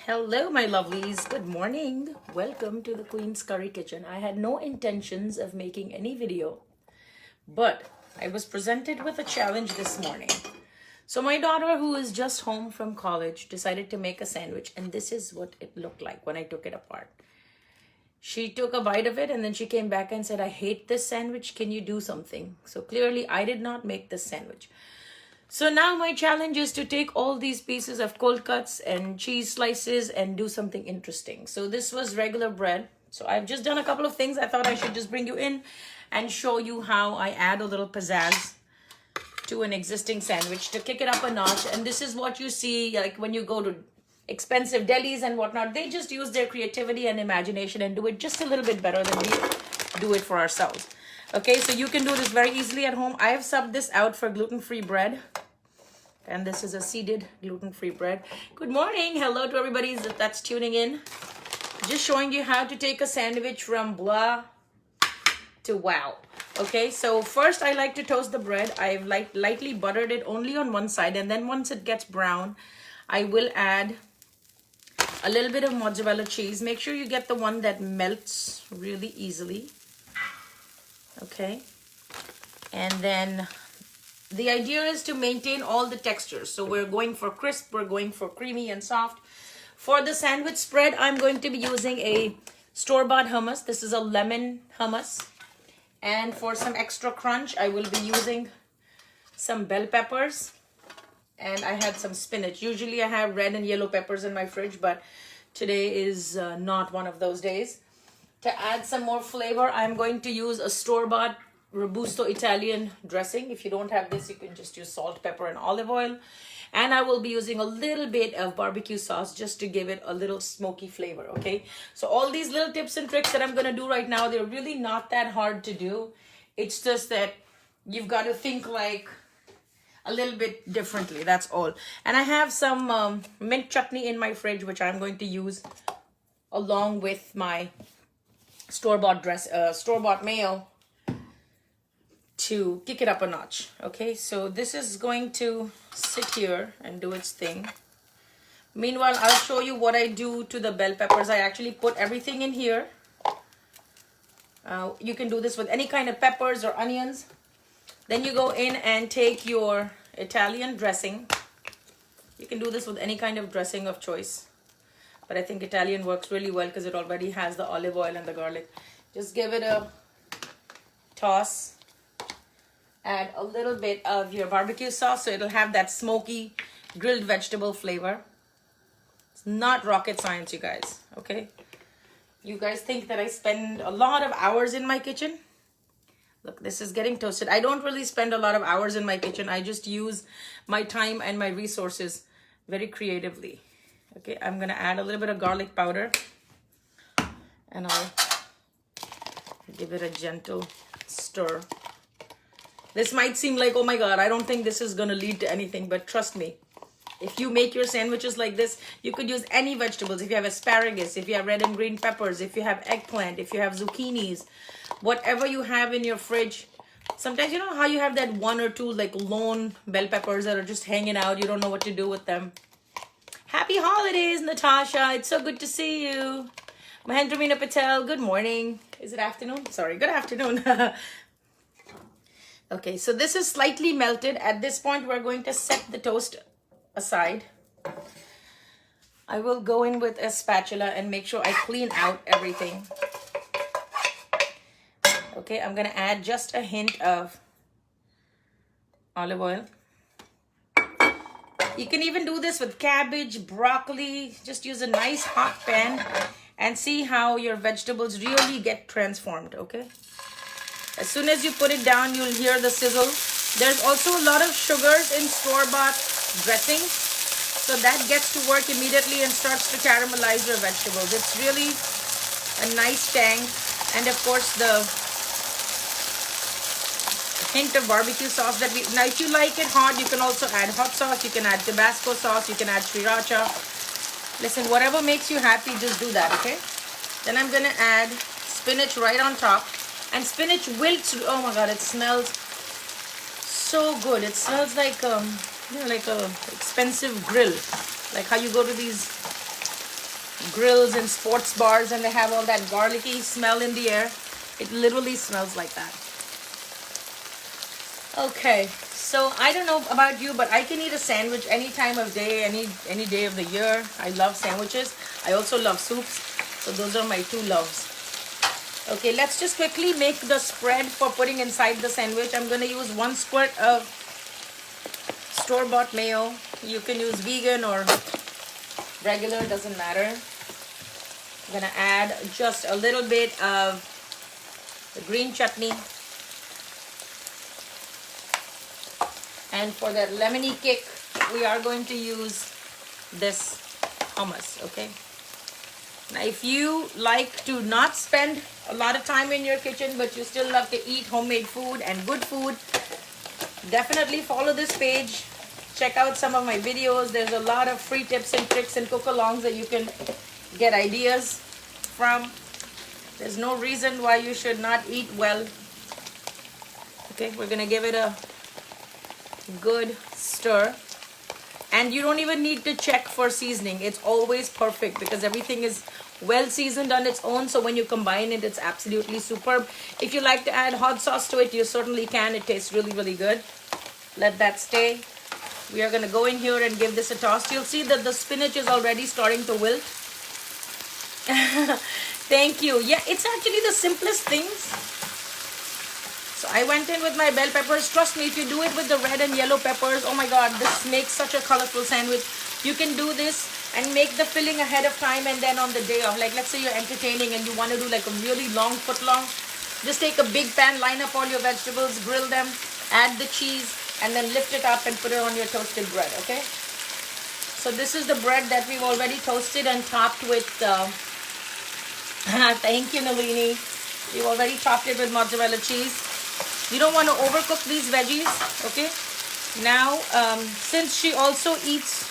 Hello, my lovelies. Good morning. Welcome to the Queen's Curry Kitchen. I had no intentions of making any video, but I was presented with a challenge this morning. So my daughter, who is just home from college, decided to make a sandwich, and this is what it looked like when I took it apart. She took a bite of it and then she came back and said, I hate this sandwich. Can you do something? So clearly I did not make this sandwich. So now my challenge is to take all these pieces of cold cuts and cheese slices and do something interesting. So this was regular bread. So I've just done a couple of things. I thought I should just bring you in and show you how I add a little pizzazz to an existing sandwich to kick it up a notch. And this is what you see like when you go to expensive delis and whatnot. They just use their creativity and imagination and do it just a little bit better than we do it for ourselves. Okay, so you can do this very easily at home. I have subbed this out for gluten-free bread. And this is a seeded gluten-free bread. Good morning. Hello to everybody that's tuning in. Just showing you how to take a sandwich from blah to wow. Okay, so first I like to toast the bread. I've lightly buttered it only on one side. And then once it gets brown, I will add a little bit of mozzarella cheese. Make sure you get the one that melts really easily. Okay, and then the idea is to maintain all the textures. So we're going for crisp, we're going for creamy and soft. For the sandwich spread, I'm going to be using a store-bought hummus. This is a lemon hummus. And for some extra crunch, I will be using some bell peppers. And I had some spinach. Usually I have red and yellow peppers in my fridge, but today is not one of those days. To add some more flavor, I'm going to use a store-bought Robusto Italian dressing. If you don't have this, you can just use salt, pepper, and olive oil. And I will be using a little bit of barbecue sauce just to give it a little smoky flavor, okay? So all these little tips and tricks that I'm going to do right now, they're really not that hard to do. It's just that you've got to think like a little bit differently, that's all. And I have some mint chutney in my fridge, which I'm going to use along with my store-bought mayo to kick it up a notch. Okay, so this is going to sit here and do its thing. Meanwhile, I'll show you what I do to the bell peppers. I actually put everything in here. You can do this with any kind of peppers or onions. Then you go in and take your Italian dressing. You can do this with any kind of dressing of choice, but I think Italian works really well because it already has the olive oil and the garlic. Just give it a toss. Add a little bit of your barbecue sauce so it'll have that smoky grilled vegetable flavor. It's not rocket science, you guys, okay? You guys think that I spend a lot of hours in my kitchen? Look, this is getting toasted. I don't really spend a lot of hours in my kitchen. I just use my time and my resources very creatively. Okay, I'm going to add a little bit of garlic powder. And I'll give it a gentle stir. This might seem like, oh my God, I don't think this is going to lead to anything. But trust me, if you make your sandwiches like this, you could use any vegetables. If you have asparagus, if you have red and green peppers, if you have eggplant, if you have zucchinis, whatever you have in your fridge. Sometimes you know how you have that one or two like lone bell peppers that are just hanging out. You don't know what to do with them. Happy holidays, Natasha. It's so good to see you. Mahendramina Patel, good morning. Is it afternoon? Sorry, good afternoon. Okay, so this is slightly melted. At this point, we're going to set the toast aside. I will go in with a spatula and make sure I clean out everything. Okay, I'm going to add just a hint of olive oil. You can even do this with cabbage, broccoli. Just use a nice hot pan and see how your vegetables really get transformed, okay? As soon as you put it down, you'll hear the sizzle. There's also a lot of sugars in store-bought dressing. So that gets to work immediately and starts to caramelize your vegetables. It's really a nice tang. And of course, the hint of barbecue sauce that we... Now, if you like it hot, you can also add hot sauce. You can add Tabasco sauce. You can add sriracha. Listen, whatever makes you happy, just do that, okay? Then I'm going to add spinach right on top. And spinach wilts. Oh my God, it smells so good. It smells like like a expensive grill, like how you go to these grills and sports bars and they have all that garlicky smell in the air. It literally smells like that. Okay, so I don't know about you, but I can eat a sandwich any time of day, any day of the year. I love sandwiches. I also love soups. So those are my two loves. Okay, let's just quickly make the spread for putting inside the sandwich. I'm going to use 1 squirt of store-bought mayo. You can use vegan or regular, doesn't matter. I'm going to add just a little bit of the green chutney. And for that lemony kick, we are going to use this hummus, okay? Now, if you like to not spend a lot of time in your kitchen, but you still love to eat homemade food and good food, definitely follow this page. Check out some of my videos. There's a lot of free tips and tricks and cook-alongs that you can get ideas from. There's no reason why you should not eat well. Okay, we're gonna give it a good stir. And you don't even need to check for seasoning. It's always perfect because everything is well seasoned on its own. So when you combine it, it's absolutely superb. If you like to add hot sauce to it, you certainly can. It tastes really, really good. Let that stay. We are going to go in here and give this a toss. You'll see that the spinach is already starting to wilt. Thank you. Yeah, it's actually the simplest things. So I went in with my bell peppers. Trust me, if you do it with the red and yellow peppers, oh my God, this makes such a colorful sandwich. You can do this and make the filling ahead of time, and then on the day of, like let's say you're entertaining and you want to do like a really long foot long, just take a big pan, line up all your vegetables, grill them, add the cheese, and then lift it up and put it on your toasted bread, okay? So this is the bread that we've already toasted and topped with, thank you, Nalini. We've already topped it with mozzarella cheese. You don't want to overcook these veggies, okay? Now, since she also eats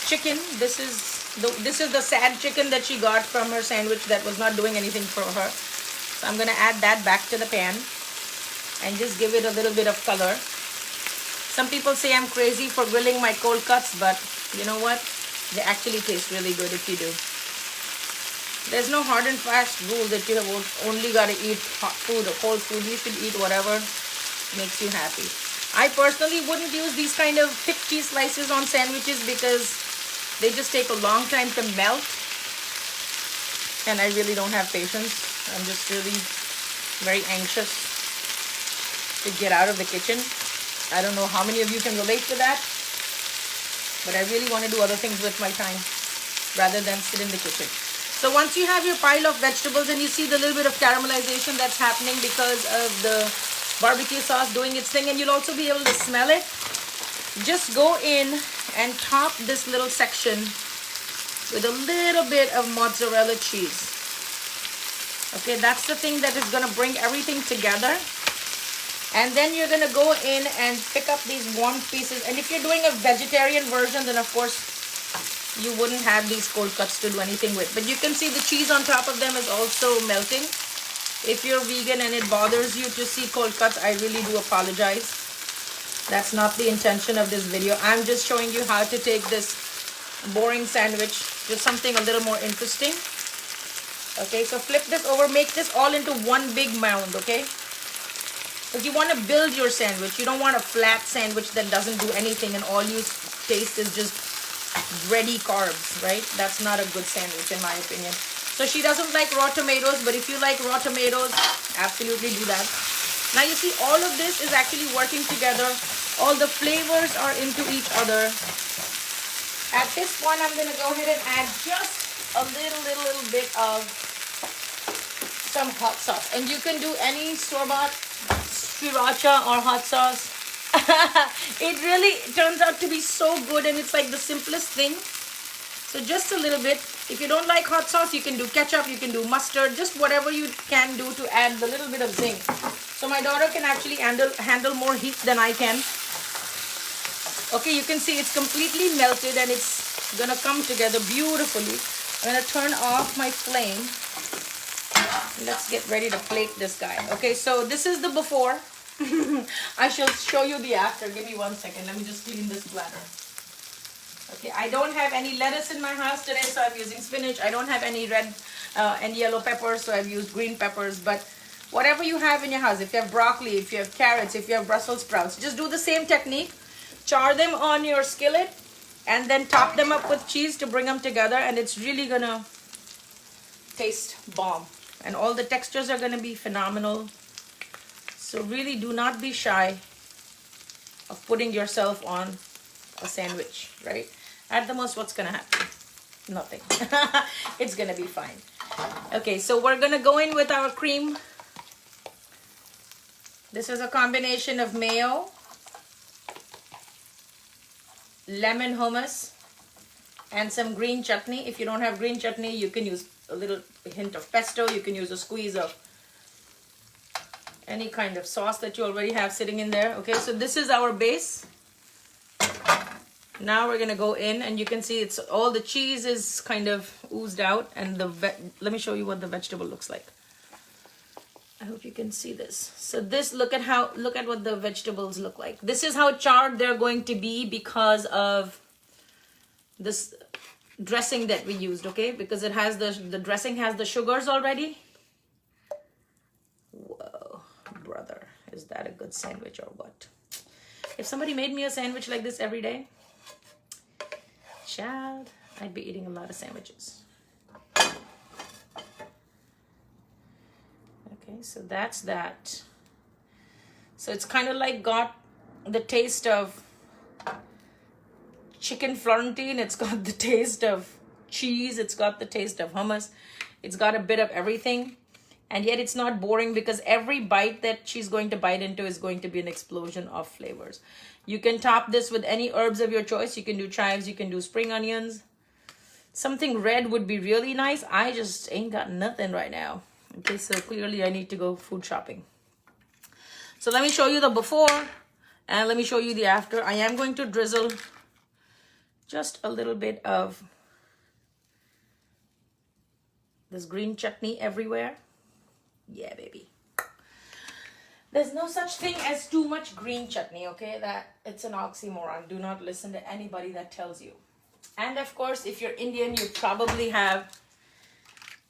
chicken, this is the sad chicken that she got from her sandwich that was not doing anything for her. So I'm going to add that back to the pan and just give it a little bit of color. Some people say I'm crazy for grilling my cold cuts, but you know what? They actually taste really good if you do. There's no hard and fast rule that you have only got to eat hot food or cold food. You should eat whatever makes you happy. I personally wouldn't use these kind of thick cheese slices on sandwiches because they just take a long time to melt. And I really don't have patience. I'm just really very anxious to get out of the kitchen. I don't know how many of you can relate to that. But I really want to do other things with my time rather than sit in the kitchen. So once you have your pile of vegetables and you see the little bit of caramelization that's happening because of the barbecue sauce doing its thing, and you'll also be able to smell it, just go in and top this little section with a little bit of mozzarella cheese. Okay, that's the thing that is going to bring everything together. And then you're going to go in and pick up these warm pieces. And if you're doing a vegetarian version, then of course you wouldn't have these cold cuts to do anything with. But you can see the cheese on top of them is also melting. If you're vegan and it bothers you to see cold cuts, I really do apologize. That's not the intention of this video. I'm just showing you how to take this boring sandwich to something a little more interesting. Okay, so flip this over. Make this all into one big mound, okay? Because you want to build your sandwich. You don't want a flat sandwich that doesn't do anything and all you taste is just ready carbs, right? That's not a good sandwich in my opinion. So she doesn't like raw tomatoes, but if you like raw tomatoes, absolutely do that. Now you see all of this is actually working together. All the flavors are into each other. At this point, I'm going to go ahead and add just a little bit of some hot sauce. And you can do any store-bought sriracha or hot sauce. It really turns out to be so good, and it's like the simplest thing. So just a little bit. If you don't like hot sauce, you can do ketchup, you can do mustard, just whatever you can do to add the little bit of zing. So my daughter can actually handle more heat than I can. Okay, you can see it's completely melted and it's gonna come together beautifully. I'm gonna turn off my flame. Let's get ready to plate this guy. Okay, so this is the before. I shall show you the after. Give me 1 second. Let me just clean this bladder. Okay, I don't have any lettuce in my house today, so I'm using spinach. I don't have any red and yellow peppers, so I've used green peppers. But whatever you have in your house, if you have broccoli, if you have carrots, if you have Brussels sprouts, just do the same technique. Char them on your skillet and then top them up with cheese to bring them together, and it's really gonna taste bomb. And all the textures are gonna be phenomenal. So really do not be shy of putting yourself on a sandwich, right? At the most, what's gonna happen? Nothing. It's gonna be fine. Okay, so we're gonna go in with our cream. This is a combination of mayo, lemon hummus, and some green chutney. If you don't have green chutney, you can use a little hint of pesto. You can use a squeeze of any kind of sauce that you already have sitting in there. Okay, so this is our base. Now we're gonna go in, and you can see it's all the cheese is kind of oozed out, and let me show you what the vegetable looks like. I hope you can see this. So this, look at what the vegetables look like. This is how charred they're going to be because of this dressing that we used, okay? Because it has the dressing has the sugars already. Whoa, brother, is that a good sandwich or what? If somebody made me a sandwich like this every day, child, I'd be eating a lot of sandwiches. Okay, so that's that. So it's kind of like got the taste of chicken Florentine. It's got the taste of cheese. It's got the taste of hummus. It's got a bit of everything. And yet it's not boring because every bite that she's going to bite into is going to be an explosion of flavors. You can top this with any herbs of your choice. You can do chives. You can do spring onions. Something red would be really nice. I just ain't got nothing right now. Okay, so clearly I need to go food shopping. So let me show you the before and let me show you the after. I am going to drizzle just a little bit of this green chutney everywhere. Yeah, baby. There's no such thing as too much green chutney, okay? That it's an oxymoron. Do not listen to anybody that tells you. And of course, if you're Indian, you probably have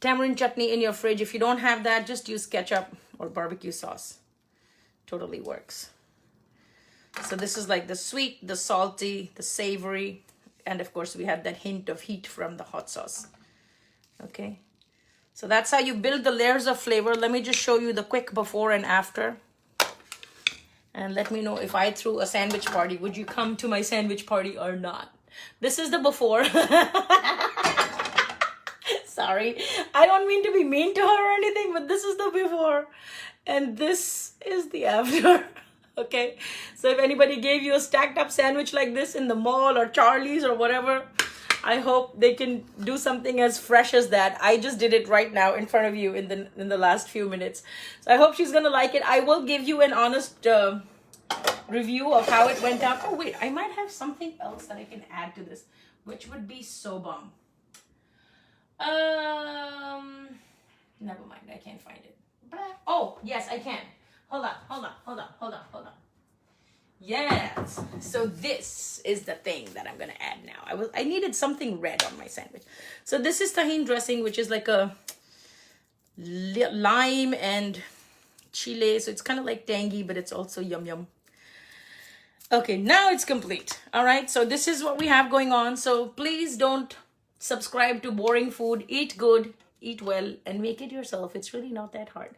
tamarind chutney in your fridge. If you don't have that, just use ketchup or barbecue sauce. Totally works. So this is like the sweet, the salty, the savory, and of course we have that hint of heat from the hot sauce. Okay, so that's how you build the layers of flavor. Let me just show you the quick before and after. And let me know if I threw a sandwich party. Would you come to my sandwich party or not? This is the before. Sorry, I don't mean to be mean to her or anything, but this is the before and this is the after. Okay, so if anybody gave you a stacked up sandwich like this in the mall or Charlie's or whatever, I hope they can do something as fresh as that. I just did it right now in front of you in the last few minutes. So I hope she's gonna like it. I will give you an honest review of how it went out. Oh wait, I might have something else that I can add to this, which would be so bomb. Never mind, I can't find it. Oh, yes, I can. Hold on. Yes. So this is the thing that I'm going to add now. I needed something red on my sandwich. So this is Tahin dressing, which is like a lime and chile. So it's kind of like tangy, but it's also yum yum. Okay, now it's complete. All right, so this is what we have going on. So please don't subscribe to boring food. Eat good, eat well, and make it yourself. It's really not that hard.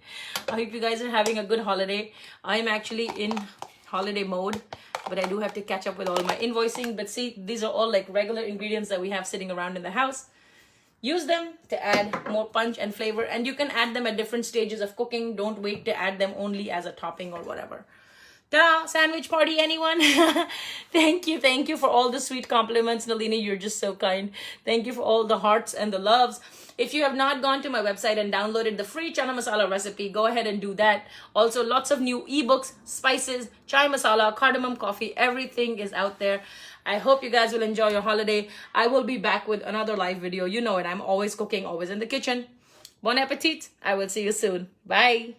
I hope you guys are having a good holiday. I'm actually in holiday mode, but I do have to catch up with all my invoicing. But see, these are all like regular ingredients that we have sitting around in the house. Use them to add more punch and flavor, and you can add them at different stages of cooking. Don't wait to add them only as a topping or whatever. Ta-da! Sandwich party, anyone? Thank you for all the sweet compliments, Nalini. You're just so kind. Thank you for all the hearts and the loves. If you have not gone to my website and downloaded the free chana masala recipe, go ahead and do that. Also, lots of new ebooks, spices, chai masala, cardamom coffee, everything is out there. I hope you guys will enjoy your holiday. I will be back with another live video. You know it. I'm always cooking, always in the kitchen. Bon appetit. I will see you soon. Bye.